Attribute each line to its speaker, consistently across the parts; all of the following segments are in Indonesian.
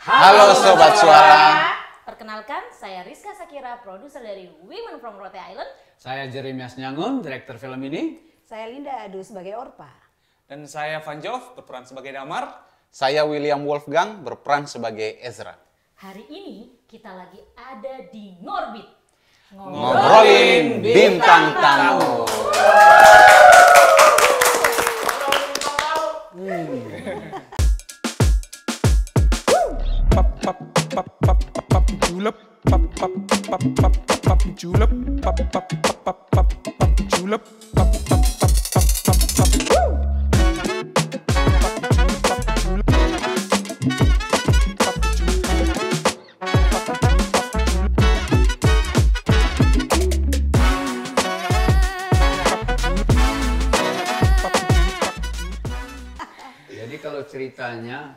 Speaker 1: Halo Sobat Suara.
Speaker 2: Perkenalkan, saya Rizka Sakira, produser dari Women from Rote Island.
Speaker 3: Saya Jeremias Nyangun, direktur film ini.
Speaker 4: Saya Linda Adu sebagai Orpa.
Speaker 5: Dan saya Van Jov berperan sebagai Damar.
Speaker 1: Saya William Wolfgang berperan sebagai Ezra.
Speaker 2: Hari ini kita lagi ada di Ngorbit.
Speaker 1: Ngobrolin bintang tamu.
Speaker 6: Julep, julep, julep,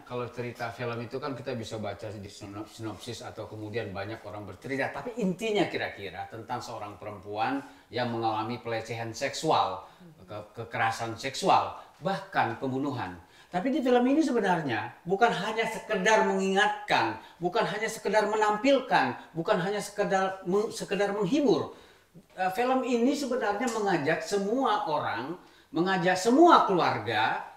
Speaker 3: kalau cerita film itu kan kita bisa baca di sinopsis atau kemudian banyak orang bercerita. Tapi intinya kira-kira tentang seorang perempuan yang mengalami pelecehan seksual, kekerasan seksual, bahkan pembunuhan. Tapi di film ini sebenarnya bukan hanya sekedar mengingatkan, bukan hanya sekedar menampilkan, bukan hanya sekedar menghibur. Film ini sebenarnya mengajak semua orang, mengajak semua keluarga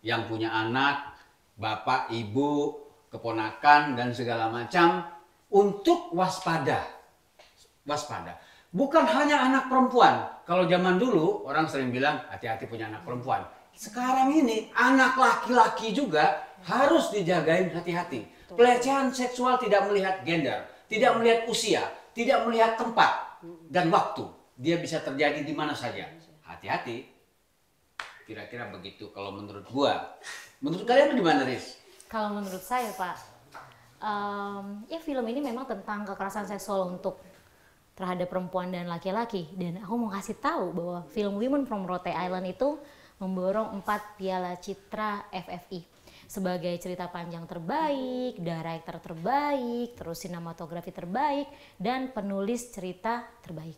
Speaker 3: yang punya anak, bapak, ibu, keponakan, dan segala macam untuk waspada. Waspada. Bukan hanya anak perempuan. Kalau zaman dulu orang sering bilang hati-hati punya anak perempuan. Sekarang ini anak laki-laki juga harus dijagain hati-hati. Pelecehan seksual tidak melihat gender, tidak melihat usia, tidak melihat tempat dan waktu. Dia bisa terjadi di mana saja. Hati-hati. Kira-kira begitu kalau menurut gua. Menurut kalian gimana, Riz?
Speaker 2: Kalau menurut saya, Pak, ya film ini memang tentang kekerasan seksual terhadap perempuan dan laki-laki. Dan aku mau kasih tahu bahwa film Women from Rote Island itu memborong 4 piala citra FFI sebagai cerita panjang terbaik, director terbaik, terus sinematografi terbaik, dan penulis cerita terbaik.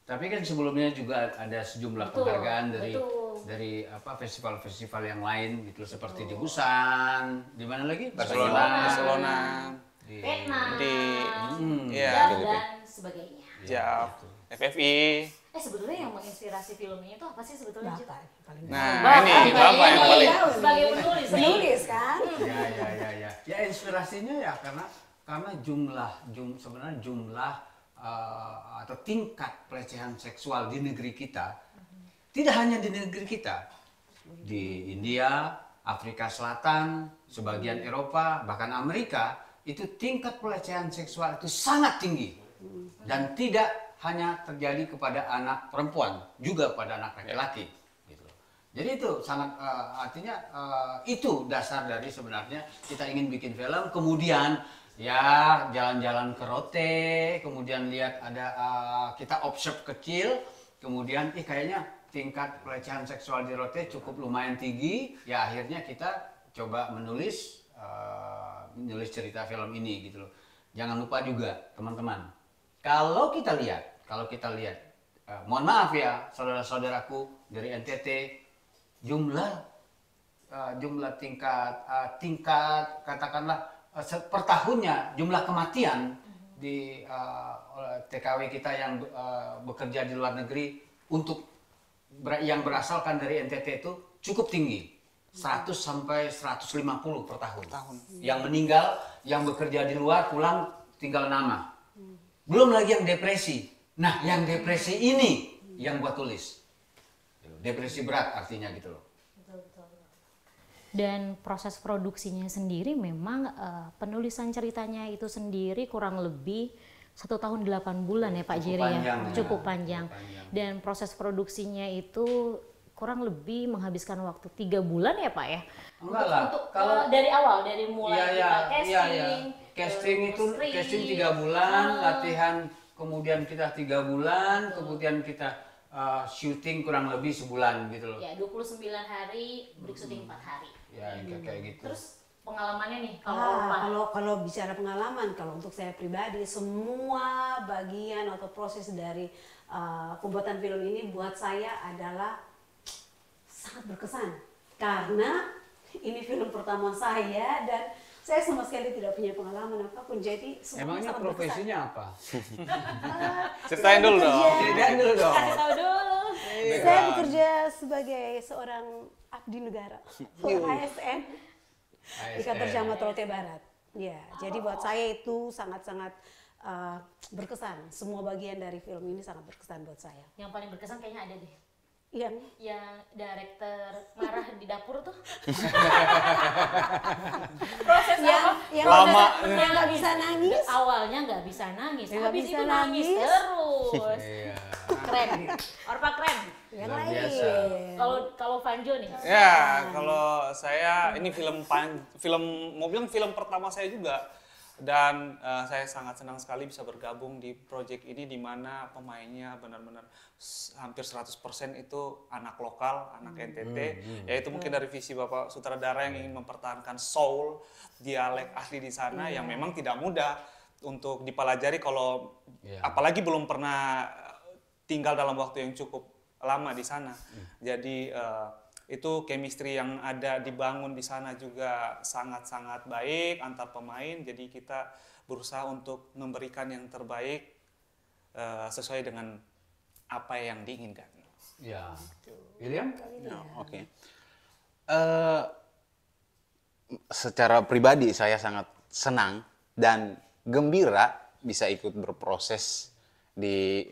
Speaker 3: Tapi kan sebelumnya juga ada sejumlah penghargaan dari festival-festival yang lain gitu, seperti di Busan, di mana lagi?
Speaker 5: Barcelona,
Speaker 2: Vietnam, dan sebagainya.
Speaker 5: ya, FFI.
Speaker 2: Sebetulnya yang menginspirasi film ini tuh apa sih sebetulnya?
Speaker 5: Nah, ini Bapak yang paling
Speaker 2: sebagai penulis
Speaker 4: kan?
Speaker 3: Ya inspirasinya ya karena sebenarnya jumlah atau tingkat pelecehan seksual di negeri kita, tidak hanya di negeri kita, di India, Afrika Selatan, sebagian Eropa, bahkan Amerika, itu tingkat pelecehan seksual itu sangat tinggi. Dan tidak hanya terjadi kepada anak perempuan, juga pada anak laki-laki. Gitu. Jadi itu sangat, artinya itu dasar dari sebenarnya kita ingin bikin film, kemudian ya jalan-jalan ke Rote, kemudian lihat ada kita observe kecil, kemudian kayaknya tingkat pelecehan seksual di Rote cukup lumayan tinggi, ya akhirnya kita coba menulis cerita film ini gitu loh. Jangan lupa juga teman-teman, kalau kita lihat, mohon maaf ya saudara-saudaraku dari NTT, jumlah tingkat katakanlah per tahunnya jumlah kematian di TKW kita yang bekerja di luar negeri yang berasalkan dari NTT itu cukup tinggi, 100 sampai 150 per tahun. Yang meninggal, yang bekerja di luar pulang tinggal nama. Belum lagi yang depresi. Nah, yang depresi ini yang gua tulis. Depresi berat artinya gitu loh.
Speaker 2: Dan proses produksinya sendiri memang penulisan ceritanya itu sendiri kurang lebih 1 tahun 8 bulan ya Pak Jiri ya, cukup panjang. Dan proses produksinya itu kurang lebih menghabiskan waktu 3 bulan ya Pak ya.
Speaker 3: Enggak lah.
Speaker 2: Kalau dari awal, dari mulai
Speaker 3: casting, casting 3 bulan, latihan kemudian kita 3 bulan, kemudian kita syuting kurang lebih sebulan gitu loh.
Speaker 2: Ya 29 hari, break syuting 4 hari.
Speaker 3: Ya kayak gitu.
Speaker 2: Terus pengalamannya nih
Speaker 4: kalau bicara pengalaman, kalau untuk saya pribadi semua bagian atau proses dari pembuatan film ini buat saya adalah sangat berkesan karena ini film pertama saya dan Saya sama sekali tidak punya pengalaman apapun, jadi semuanya
Speaker 3: Emangnya
Speaker 4: sangat
Speaker 3: profesinya apa?
Speaker 5: Ceritain dulu dong.
Speaker 3: Ceritain dulu dong.
Speaker 2: Kasih tahu dulu.
Speaker 4: berkesan. Saya bekerja sebagai seorang abdi negara, ASN di kantor Camat Rote Barat. Ya, jadi buat saya itu sangat-sangat berkesan. Semua bagian dari film ini sangat berkesan buat saya.
Speaker 2: Yang paling berkesan kayaknya ada deh.
Speaker 4: Yang
Speaker 2: Director marah di dapur tuh. Proses apa?
Speaker 4: yang
Speaker 5: Lama.
Speaker 4: yang nggak bisa nangis.
Speaker 2: Awalnya nggak bisa nangis,
Speaker 4: Nggak
Speaker 2: habis
Speaker 4: bisa
Speaker 2: itu nangis
Speaker 4: nangis.
Speaker 2: terus.
Speaker 3: Iya.
Speaker 2: Keren. Orpa keren.
Speaker 4: Yang
Speaker 3: Luar
Speaker 4: lain.
Speaker 3: biasa.
Speaker 2: Kalau Vanjo nih.
Speaker 5: Ya, kalau saya ini mau bilang film pertama saya juga. Dan saya sangat senang sekali bisa bergabung di proyek ini di mana pemainnya benar-benar hampir 100% itu anak lokal, anak NTT. Yaitu mungkin dari visi Bapak sutradara yang ingin mempertahankan soul, dialek asli di sana yang memang tidak mudah untuk dipelajari kalau apalagi belum pernah tinggal dalam waktu yang cukup lama di sana. Jadi itu chemistry yang ada dibangun di sana juga sangat-sangat baik antar pemain. Jadi kita berusaha untuk memberikan yang terbaik sesuai dengan apa yang diinginkan.
Speaker 3: Ya. William?
Speaker 1: Oke. Secara pribadi saya sangat senang dan gembira bisa ikut berproses di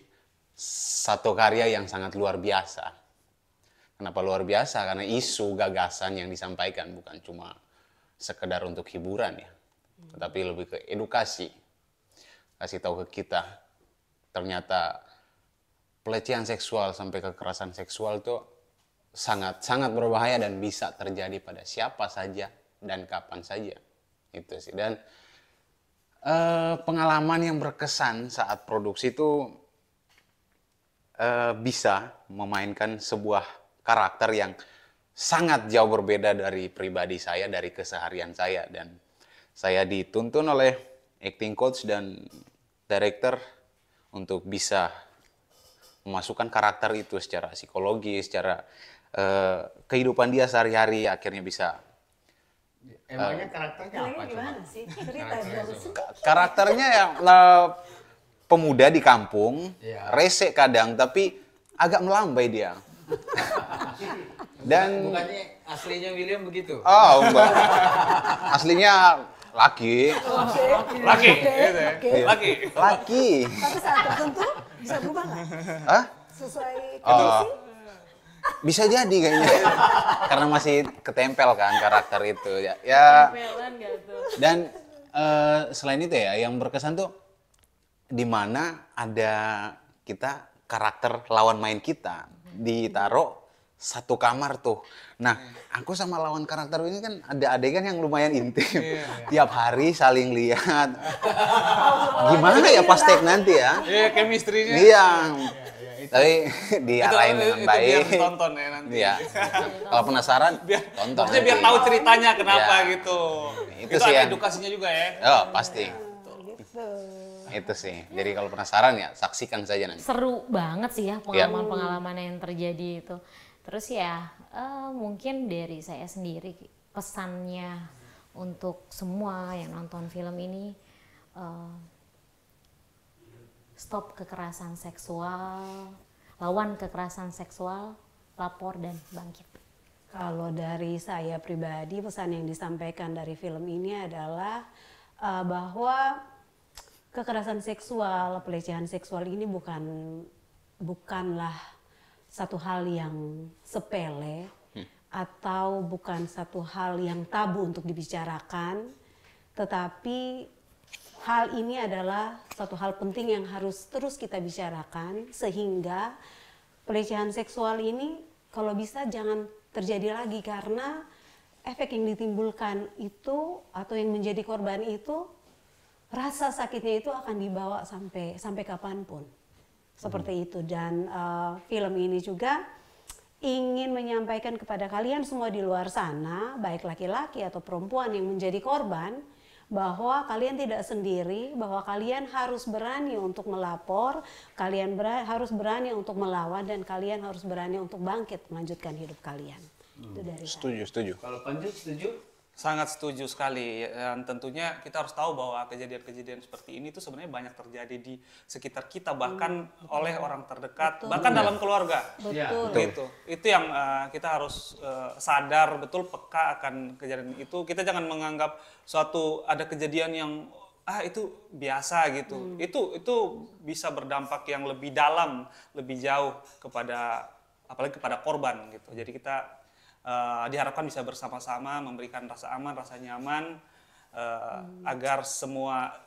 Speaker 1: satu karya yang sangat luar biasa. Kenapa luar biasa? Karena isu gagasan yang disampaikan bukan cuma sekedar untuk hiburan ya, tetapi lebih ke edukasi. Kasih tahu ke kita, ternyata pelecehan seksual sampai kekerasan seksual itu sangat berbahaya dan bisa terjadi pada siapa saja dan kapan saja. Itu sih. Dan pengalaman yang berkesan saat produksi itu bisa memainkan sebuah karakter yang sangat jauh berbeda dari pribadi saya, dari keseharian saya. Dan saya dituntun oleh acting coach dan director untuk bisa memasukkan karakter itu secara psikologis, secara kehidupan dia sehari-hari, akhirnya bisa.
Speaker 3: Emangnya karakternya apa coba?
Speaker 4: Gimana sih? Cerita dong.
Speaker 1: Karakternya yang pemuda di kampung,
Speaker 3: Iya.
Speaker 1: rese kadang, tapi agak melambai dia. Dan
Speaker 3: Bukannya aslinya William begitu?
Speaker 1: oh enggak, aslinya laki,
Speaker 5: Laki, gitu ya. Laki.
Speaker 1: laki.
Speaker 4: Tapi saat tertentu bisa berubah nggak?
Speaker 1: Hah?
Speaker 4: Sesuai
Speaker 1: Oh,
Speaker 4: kondisi?
Speaker 1: bisa jadi kayaknya, karena masih ketempel kan karakter itu ya. Ya.
Speaker 2: Pelan nggak tuh?
Speaker 1: Dan selain itu ya, yang berkesan tuh di mana ada kita karakter lawan main kita ditaruh satu kamar tuh. Nah, aku sama lawan karakter ini kan ada adegan yang lumayan intim. Tiap hari saling lihat. Gimana ya pas take nanti ya?
Speaker 5: Iya, chemistry-nya.
Speaker 1: Iya. Tapi diarahin dengan
Speaker 5: itu
Speaker 1: baik.
Speaker 5: biar tonton ya nanti.
Speaker 1: Iya. Kalau penasaran, tonton.
Speaker 5: Maksudnya biar
Speaker 1: nanti.
Speaker 5: tahu ceritanya kenapa
Speaker 1: Iya.
Speaker 5: gitu.
Speaker 1: Itu
Speaker 5: Itu
Speaker 1: sih
Speaker 5: ada
Speaker 1: yang-
Speaker 5: edukasinya juga ya.
Speaker 1: Oh, pasti.
Speaker 4: Gitu.
Speaker 1: Itu sih. Jadi kalau penasaran ya saksikan saja nanti.
Speaker 2: Seru banget sih ya pengalaman-pengalaman yang terjadi itu. Terus ya mungkin dari saya sendiri pesannya untuk semua yang nonton film ini, stop kekerasan seksual, lawan kekerasan seksual, lapor dan bangkit.
Speaker 4: Kalau dari saya pribadi, pesan yang disampaikan dari film ini adalah bahwa kekerasan seksual, pelecehan seksual ini bukanlah satu hal yang sepele atau bukan satu hal yang tabu untuk dibicarakan, tetapi hal ini adalah satu hal penting yang harus terus kita bicarakan sehingga pelecehan seksual ini kalau bisa jangan terjadi lagi, karena efek yang ditimbulkan itu atau yang menjadi korban itu, rasa sakitnya itu akan dibawa sampai kapanpun. Seperti itu. Dan film ini juga ingin menyampaikan kepada kalian semua di luar sana, baik laki-laki atau perempuan yang menjadi korban, bahwa kalian tidak sendiri, bahwa kalian harus berani untuk melapor, kalian harus berani untuk melawan, dan kalian harus berani untuk bangkit melanjutkan hidup kalian. Itu dari saya.
Speaker 1: Setuju.
Speaker 3: Kalau Panji setuju?
Speaker 5: Sangat setuju sekali, dan tentunya kita harus tahu bahwa kejadian-kejadian seperti ini tuh sebenarnya banyak terjadi di sekitar kita, bahkan oleh orang terdekat, bahkan dalam keluarga.
Speaker 4: Betul.
Speaker 5: Itu yang kita harus sadar betul, peka akan kejadian itu. Kita jangan menganggap suatu ada kejadian yang itu biasa gitu. Itu bisa berdampak yang lebih dalam, lebih jauh kepada apalagi kepada korban gitu. Jadi kita diharapkan bisa bersama-sama memberikan rasa aman, rasa nyaman, agar semua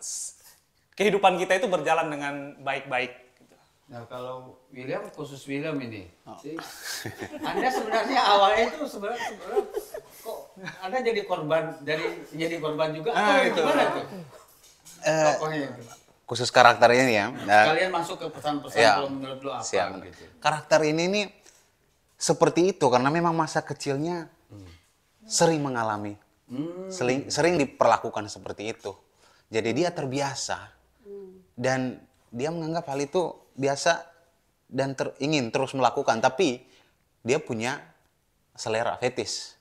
Speaker 5: kehidupan kita itu berjalan dengan baik-baik. Gitu.
Speaker 3: Nah kalau William, khusus William ini, Anda sebenarnya awalnya itu sebenarnya kok Anda jadi korban juga atau
Speaker 5: itu.
Speaker 3: gimana tuh? Tokohnya itu.
Speaker 1: Khusus karakternya nih ya.
Speaker 3: Kalian masuk ke pesan-pesan
Speaker 1: Ya,
Speaker 3: kalau menurut lo apa
Speaker 1: siap.
Speaker 3: gitu?
Speaker 1: Karakter ini nih seperti itu karena memang masa kecilnya sering mengalami, sering diperlakukan seperti itu. Jadi dia terbiasa dan dia menganggap hal itu biasa dan ingin terus melakukan. Tapi dia punya selera fetis,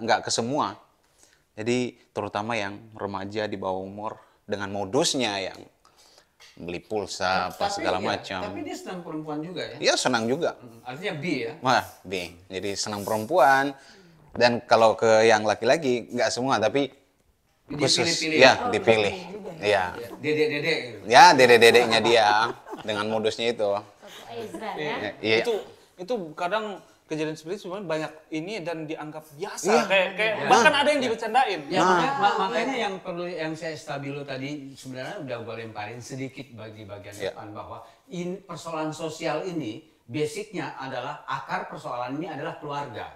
Speaker 1: nggak ke semua. Jadi terutama yang remaja di bawah umur dengan modusnya yang beli pulsa, apa segala macam.
Speaker 3: Tapi dia senang perempuan juga ya?
Speaker 1: Iya senang juga.
Speaker 3: Artinya bi ya?
Speaker 1: Wah, B. Jadi senang perempuan. Dan kalau ke yang laki-laki nggak semua, tapi khusus
Speaker 3: Dipilih-pilih.
Speaker 1: ya dipilih. Iya.
Speaker 3: Dedek-dedek gitu.
Speaker 1: Ya dedek-dedeknya dia dengan modusnya itu.
Speaker 2: Ezra ya.
Speaker 1: Iya.
Speaker 5: Itu kadang kejadian seperti itu sebenarnya banyak ini dan dianggap biasa.
Speaker 1: Iya.
Speaker 5: Kayak bahkan ada yang dibercandain.
Speaker 3: Ya, makanya yang saya stabilo tadi sebenarnya udah gue lemparin sedikit bagi bagian depan bahwa persoalan sosial ini basicnya adalah akar persoalan ini adalah keluarga.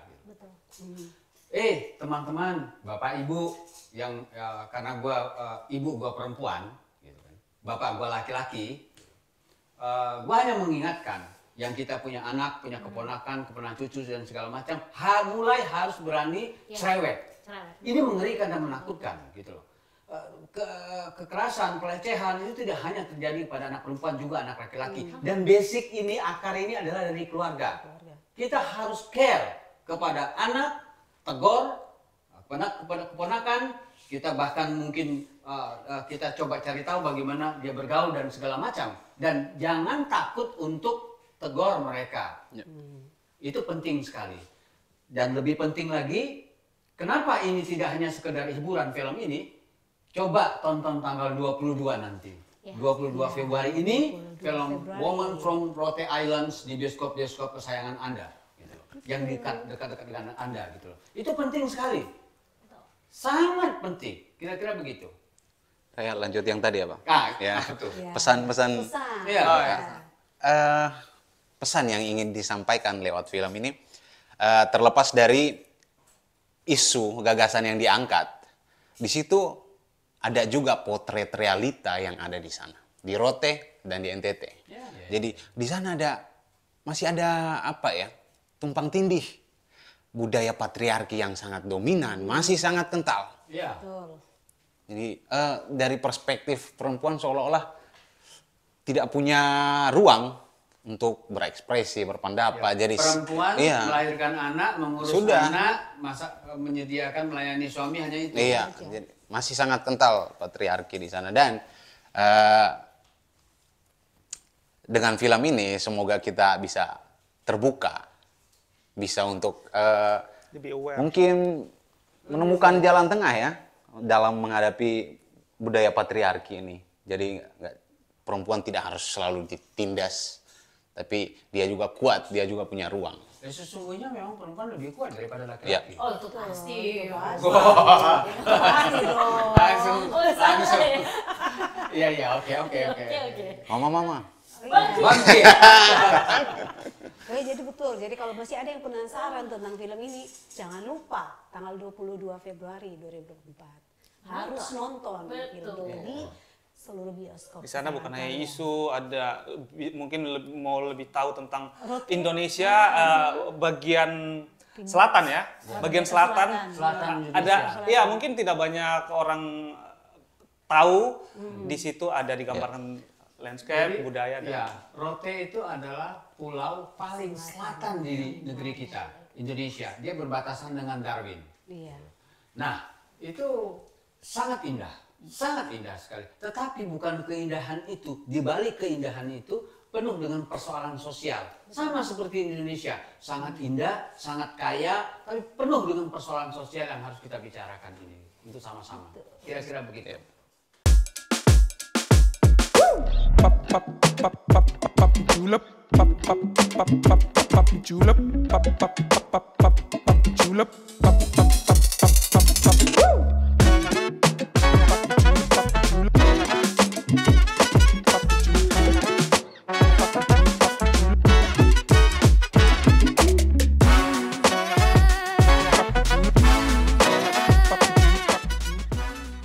Speaker 3: Teman-teman, bapak ibu yang karena gue ibu gue perempuan, gitu kan, bapak gue laki-laki, gue hanya mengingatkan yang kita punya anak, punya keponakan cucu dan segala macam, mulai harus berani cerewet. Ini mengerikan dan menakutkan, gitu loh. Kekerasan, pelecehan itu tidak hanya terjadi pada anak perempuan, juga anak laki-laki. Dan basic ini, akar ini adalah dari keluarga. Kita harus care kepada anak, tegur, kepada keponakan, kita bahkan mungkin kita coba cari tahu bagaimana dia bergaul dan segala macam. Dan jangan takut untuk tegur mereka. Itu penting sekali. Dan lebih penting lagi, kenapa ini tidak hanya sekedar hiburan film ini? Coba tonton tanggal 22 nanti. 22 Februari ini film Woman from Rote Islands di bioskop-bioskop kesayangan Anda. Gitu. Yang dekat-dekat dengan Anda. Gitu. Itu penting sekali. Sangat penting. Kira-kira begitu.
Speaker 1: Saya lanjut yang tadi ya, Bang. Ya.
Speaker 3: Betul.
Speaker 1: Pesan-pesan.
Speaker 3: Iya.
Speaker 1: Pesan yang ingin disampaikan lewat film ini terlepas dari isu gagasan yang diangkat, di situ ada juga potret realita yang ada di sana, di Rote dan di NTT. Jadi di sana masih ada apa ya, tumpang tindih budaya patriarki yang sangat dominan, masih sangat kental.
Speaker 3: Iya.
Speaker 1: Jadi dari perspektif perempuan seolah-olah tidak punya ruang untuk berekspresi, berpendapat. Jadi
Speaker 3: perempuan melahirkan anak, mengurus anak, menyediakan melayani suami hanya itu.
Speaker 1: Iya, jadi masih sangat kental patriarki di sana. Dan dengan film ini semoga kita bisa terbuka, bisa untuk
Speaker 5: Lebih aware.
Speaker 1: mungkin menemukan jalan tengah ya dalam menghadapi budaya patriarki ini. Jadi perempuan tidak harus selalu ditindas, tapi dia juga kuat, dia juga punya ruang.
Speaker 3: Sesungguhnya memang perempuan lebih kuat daripada laki-laki.
Speaker 1: Ya.
Speaker 2: Oh itu pasti.
Speaker 3: Langsung. Iya, oke.
Speaker 1: Mama.
Speaker 3: Bangkit.
Speaker 4: Oke, jadi betul. Jadi kalau masih ada yang penasaran tentang film ini, jangan lupa tanggal 22 Februari 2024 harus nonton film ini seluruh bioskop.
Speaker 5: Di sana bukan hanya isu, ada mungkin mau lebih tahu tentang Indonesia bagian selatan ya, bagian selatan ada, ya mungkin tidak banyak orang tahu di situ ada digambarkan landscape, budaya dan
Speaker 3: Ya, Rote itu adalah pulau paling selatan di negeri kita, Indonesia. Dia berbatasan dengan Darwin.
Speaker 4: Iya.
Speaker 3: Nah, itu sangat indah sekali. Tetapi bukan keindahan itu, di balik keindahan itu penuh dengan persoalan sosial. Sama seperti di Indonesia, sangat indah, sangat kaya, tapi penuh dengan persoalan sosial yang harus kita bicarakan ini. Itu sama-sama. Kira-kira begitu.
Speaker 6: Julep